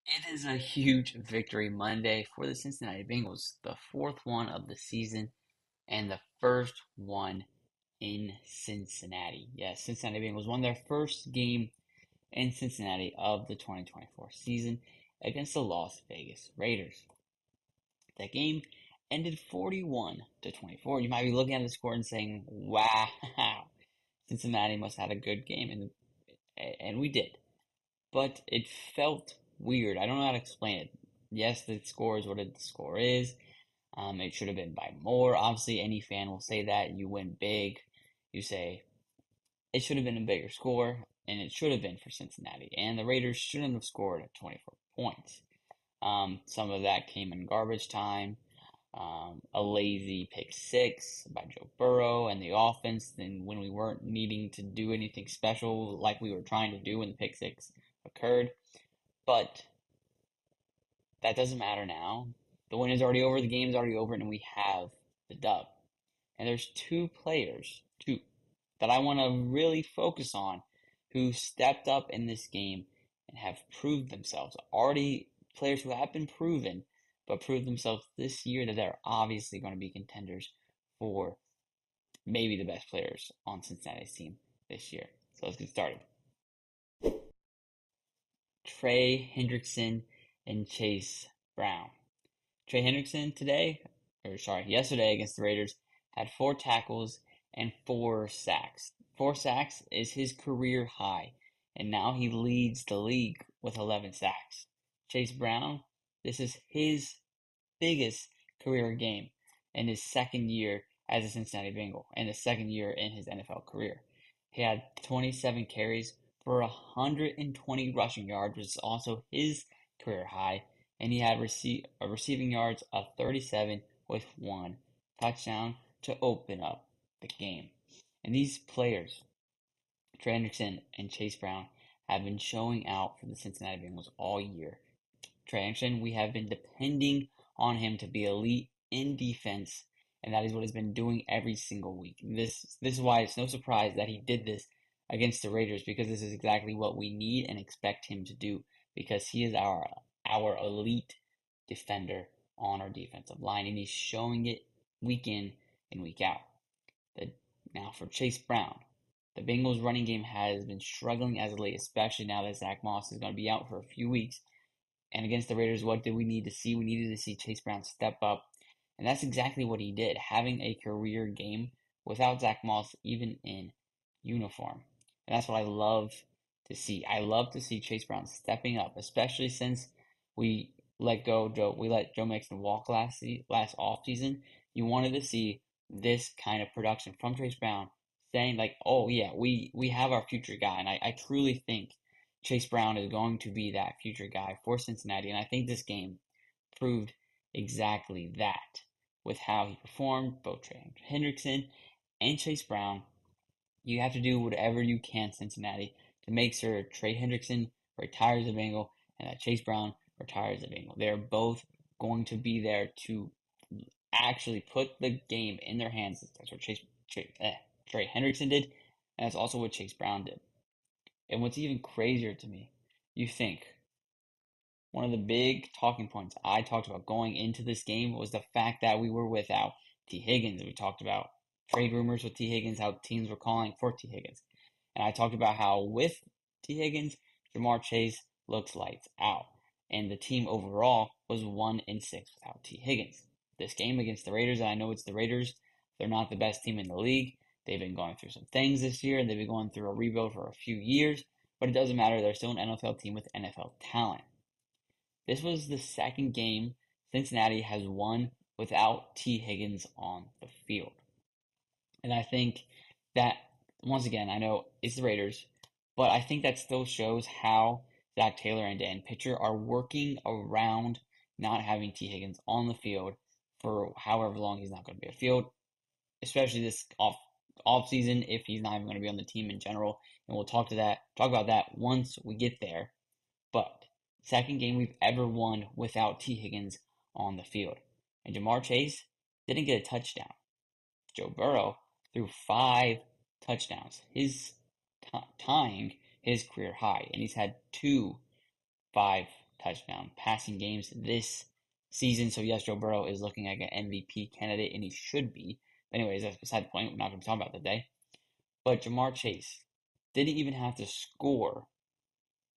It is a huge victory Monday for the Cincinnati Bengals, the fourth one of the season and the first one in Cincinnati. Yes, Cincinnati Bengals won their first game in Cincinnati of the 2024 season against the Las Vegas Raiders. That game ended 41-24. You might be looking at the score and saying, "Wow, Cincinnati must have had a good game," and we did. But it felt weird. I don't know how to explain it. Yes, the score is what the score is. It should have been by more. Obviously, any fan will say that. You win big. You say it should have been a bigger score, and it should have been for Cincinnati. And the Raiders shouldn't have scored 24 points. Some of that came in garbage time. A lazy pick six by Joe Burrow and the offense. Then when we weren't needing to do anything special like we were trying to do when the pick six occurred. But that doesn't matter now. The win is already over, the game is already over, and we have the dub. And there's two, that I want to really focus on who stepped up in this game and have proved themselves. Already players who have been proven, but proved themselves this year that they're obviously going to be contenders for maybe the best players on Cincinnati's team this year. So let's get started. Trey Hendrickson and Chase Brown. Trey Hendrickson yesterday against the Raiders had 4 tackles and 4 sacks. 4 sacks is his career high, and now he leads the league with 11 sacks. Chase Brown, this is his biggest career game in his second year as a Cincinnati Bengal and his second year in his NFL career. He had 27 carries for 120 rushing yards, which is also his career high, and he had receiving yards of 37 with 1 touchdown to open up the game. And these players, Trey Hendrickson and Chase Brown, have been showing out for the Cincinnati Bengals all year. Trey Hendrickson, we have been depending on him to be elite in defense, and that is what he's been doing every single week. This is why it's no surprise that he did this against the Raiders, because this is exactly what we need and expect him to do, because he is our elite defender on our defensive line, and he's showing it week in and week out. Now for Chase Brown, the Bengals running game has been struggling as of late, especially now that Zach Moss is going to be out for a few weeks. And against the Raiders, what did we need to see? We needed to see Chase Brown step up, and that's exactly what he did, having a career game without Zach Moss even in uniform. And that's what I love to see. I love to see Chase Brown stepping up, especially since we let Joe Mixon walk last offseason. You wanted to see this kind of production from Chase Brown, saying like, oh yeah, we have our future guy. And I truly think Chase Brown is going to be that future guy for Cincinnati. And I think this game proved exactly that with how he performed, both Trey Hendrickson and Chase Brown. You have to do whatever you can, Cincinnati, to make sure Trey Hendrickson retires a Bengal and that Chase Brown retires a Bengal. They're both going to be there to actually put the game in their hands. That's what Trey Hendrickson did, and that's also what Chase Brown did. And what's even crazier to me, you think, one of the big talking points I talked about going into this game was the fact that we were without T. Higgins. We talked about trade rumors with T. Higgins, how teams were calling for T. Higgins. And I talked about how with T. Higgins, Jamar Chase looks lights out. And the team overall was 1-6 without T. Higgins. This game against the Raiders, and I know it's the Raiders, they're not the best team in the league. They've been going through some things this year, and they've been going through a rebuild for a few years, but it doesn't matter. They're still an NFL team with NFL talent. This was the second game Cincinnati has won without T. Higgins on the field. And I think that, once again, I know it's the Raiders, but I think that still shows how Zach Taylor and Dan Pitcher are working around not having T. Higgins on the field for however long he's not going to be on the field, especially this off season if he's not even going to be on the team in general. And we'll talk about that once we get there. But second game we've ever won without T. Higgins on the field. And Jamar Chase didn't get a touchdown. Joe Burrow threw 5 touchdowns, tying his career high, and he's had 2 5 touchdown passing games this season. So yes, Joe Burrow is looking like an MVP candidate, and he should be. But anyways, that's beside the point. We're not going to talk about that today. But Jamar Chase didn't even have to score.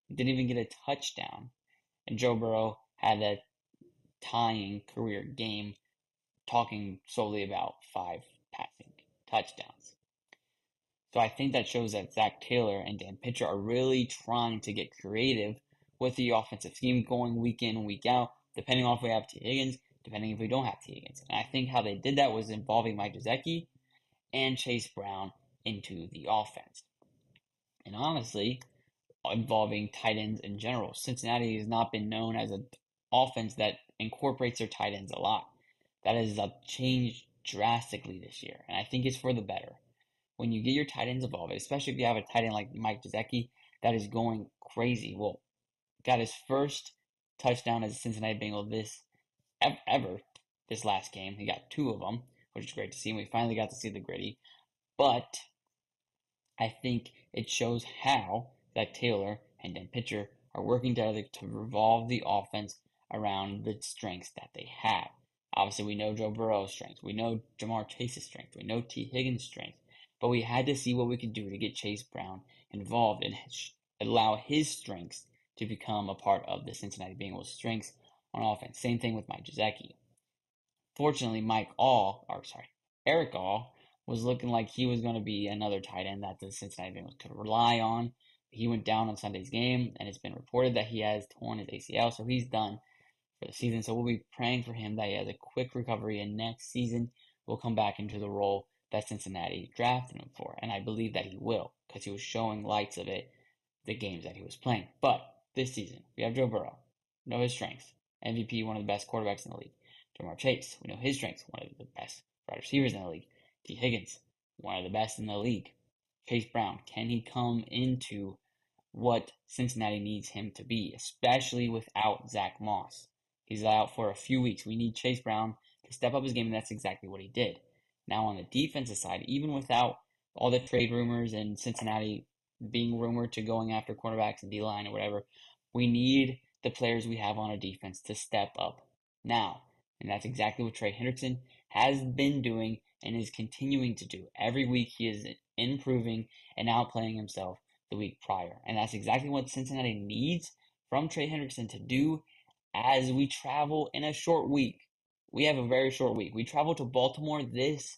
Didn't even get a touchdown. And Joe Burrow had a tying career game, talking solely about 5 passing touchdowns. So I think that shows that Zach Taylor and Dan Pitcher are really trying to get creative with the offensive scheme going week in and week out, depending on if we have T. Higgins, depending if we don't have T. Higgins. And I think how they did that was involving Mike Gesicki and Chase Brown into the offense. And honestly, involving tight ends in general. Cincinnati has not been known as an offense that incorporates their tight ends a lot. That has changed drastically this year, and I think it's for the better. When you get your tight ends involved, especially if you have a tight end like Mike Gesicki that is going crazy. Well, got his first touchdown as a Cincinnati Bengal ever this last game. He got 2 of them, which is great to see. And we finally got to see the gritty. But I think it shows how Zach Taylor and Dan Pitcher are working together to revolve the offense around the strengths that they have. Obviously, we know Joe Burrow's strengths. We know Jamar Chase's strengths. We know T. Higgins' strengths. But we had to see what we could do to get Chase Brown involved and allow his strengths to become a part of the Cincinnati Bengals' strengths on offense. Same thing with Mike Gesicki. Fortunately, Eric All was looking like he was going to be another tight end that the Cincinnati Bengals could rely on. He went down on Sunday's game, and it's been reported that he has torn his ACL, so he's done for the season. So we'll be praying for him that he has a quick recovery, and next season will come back into the role that Cincinnati drafted him for. And I believe that he will, because he was showing lights of it the games that he was playing. But this season, we have Joe Burrow. We know his strengths. MVP, one of the best quarterbacks in the league. Jamar Chase, we know his strengths. One of the best wide receivers in the league. T. Higgins, one of the best in the league. Chase Brown, can he come into what Cincinnati needs him to be, especially without Zach Moss? He's out for a few weeks. We need Chase Brown to step up his game, and that's exactly what he did. Now on the defensive side, even without all the trade rumors and Cincinnati being rumored to going after cornerbacks and D-line or whatever, we need the players we have on our defense to step up now. And that's exactly what Trey Hendrickson has been doing and is continuing to do. Every week he is improving and outplaying himself the week prior. And that's exactly what Cincinnati needs from Trey Hendrickson to do as we travel in a short week. We have a very short week. We travel to Baltimore this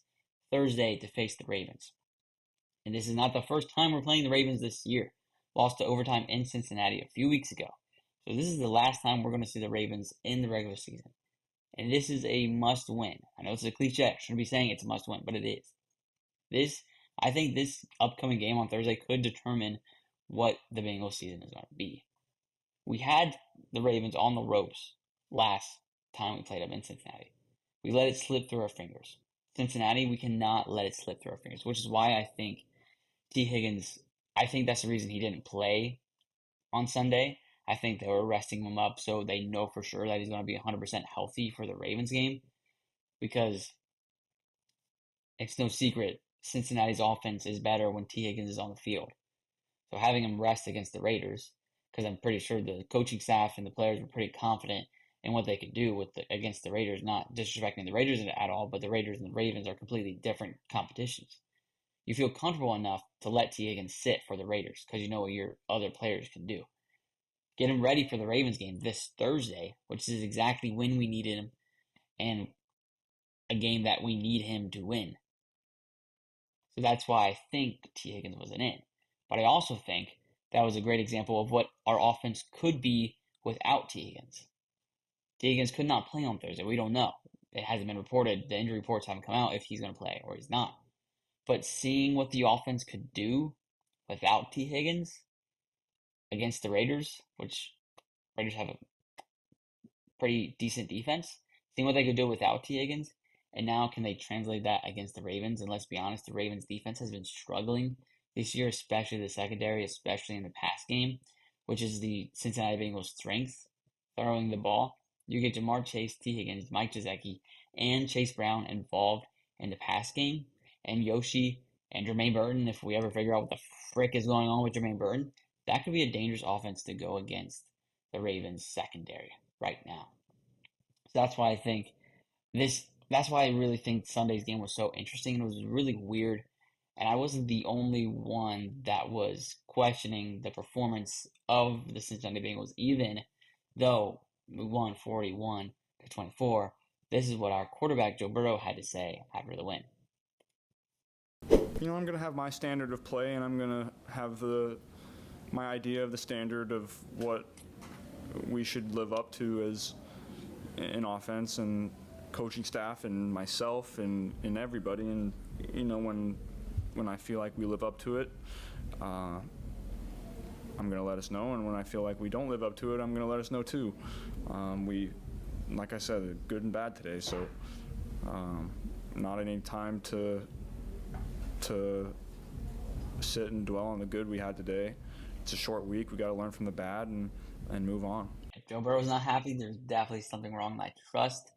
Thursday to face the Ravens. And this is not the first time we're playing the Ravens this year. Lost to overtime in Cincinnati a few weeks ago. So this is the last time we're going to see the Ravens in the regular season. And this is a must win. I know it's a cliche. I shouldn't be saying it's a must win, but it is. I think this upcoming game on Thursday could determine what the Bengals season is going to be. We had the Ravens on the ropes last time we played them in Cincinnati. We let it slip through our fingers. Cincinnati, we cannot let it slip through our fingers, which is why I think T. Higgins, I think that's the reason he didn't play on Sunday. I think they were resting him up so they know for sure that he's going to be 100% healthy for the Ravens game, because it's no secret Cincinnati's offense is better when T. Higgins is on the field. So having him rest against the Raiders, because I'm pretty sure the coaching staff and the players were pretty confident in what they could do against the Raiders, not disrespecting the Raiders at all, but the Raiders and the Ravens are completely different competitions. You feel comfortable enough to let T. Higgins sit for the Raiders because you know what your other players can do. Get him ready for the Ravens game this Thursday, which is exactly when we needed him and a game that we need him to win. So that's why I think T. Higgins wasn't in. But I also think that was a great example of what our offense could be without T. Higgins. T. Higgins could not play on Thursday. We don't know. It hasn't been reported. The injury reports haven't come out if he's going to play or he's not. But seeing what the offense could do without T. Higgins against the Raiders, which Raiders have a pretty decent defense, seeing what they could do without T. Higgins, and now can they translate that against the Ravens? And let's be honest, the Ravens defense has been struggling this year, especially the secondary, especially in the pass game, which is the Cincinnati Bengals' strength, throwing the ball. You get Jamar Chase, T. Higgins, Mike Gesicki, and Chase Brown involved in the pass game, and Yoshi and Jermaine Burton, if we ever figure out what the frick is going on with Jermaine Burton, that could be a dangerous offense to go against the Ravens secondary right now. So that's why I really think Sunday's game was so interesting and it was really weird. And I wasn't the only one that was questioning the performance of the Cincinnati Bengals, even though we won 41-24. This is what our quarterback, Joe Burrow, had to say after the win. I'm going to have my standard of play, and I'm going to have my idea of the standard of what we should live up to as an offense and coaching staff and myself and everybody. And when I feel like we live up to it, I'm going to let us know. And when I feel like we don't live up to it, I'm going to let us know too. Like I said, good and bad today. So not any time to sit and dwell on the good we had today. It's a short week. We got to learn from the bad and move on. If Joe Burrow's not happy, there's definitely something wrong. And I trust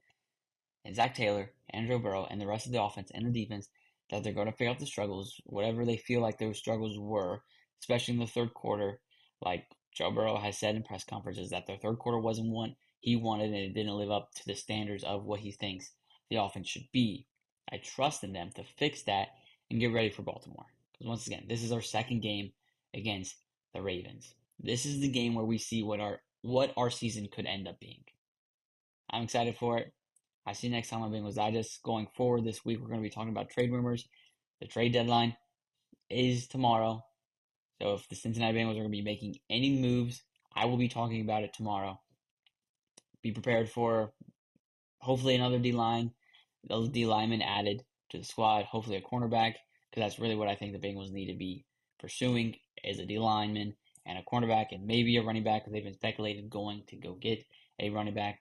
in Zach Taylor and Joe Burrow and the rest of the offense and the defense that they're going to figure out the struggles, whatever they feel like those struggles were, especially in the third quarter. Like Joe Burrow has said in press conferences that the third quarter wasn't what he wanted and it didn't live up to the standards of what he thinks the offense should be. I trust in them to fix that and get ready for Baltimore. Because once again, this is our second game against the Ravens. This is the game where we see what our season could end up being. I'm excited for it. I see you next time on Bengals Digest. Going forward this week, we're going to be talking about trade rumors. The trade deadline is tomorrow. So if the Cincinnati Bengals are going to be making any moves, I will be talking about it tomorrow. Be prepared for hopefully another D-line, those D-linemen added to the squad, hopefully a cornerback, because that's really what I think the Bengals need to be pursuing is a D-lineman and a cornerback and maybe a running back. They've been speculated going to go get a running back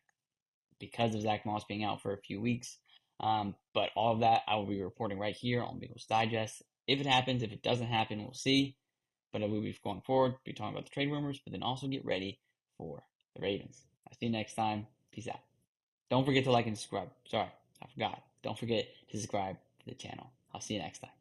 because of Zach Moss being out for a few weeks. But all of that I will be reporting right here on Bengals Digest. If it happens, if it doesn't happen, we'll see. But I will be going forward, be talking about the trade rumors, but then also get ready for the Ravens. I'll see you next time. Peace out. Don't forget to like and subscribe. Sorry, I forgot. Don't forget to subscribe to the channel. I'll see you next time.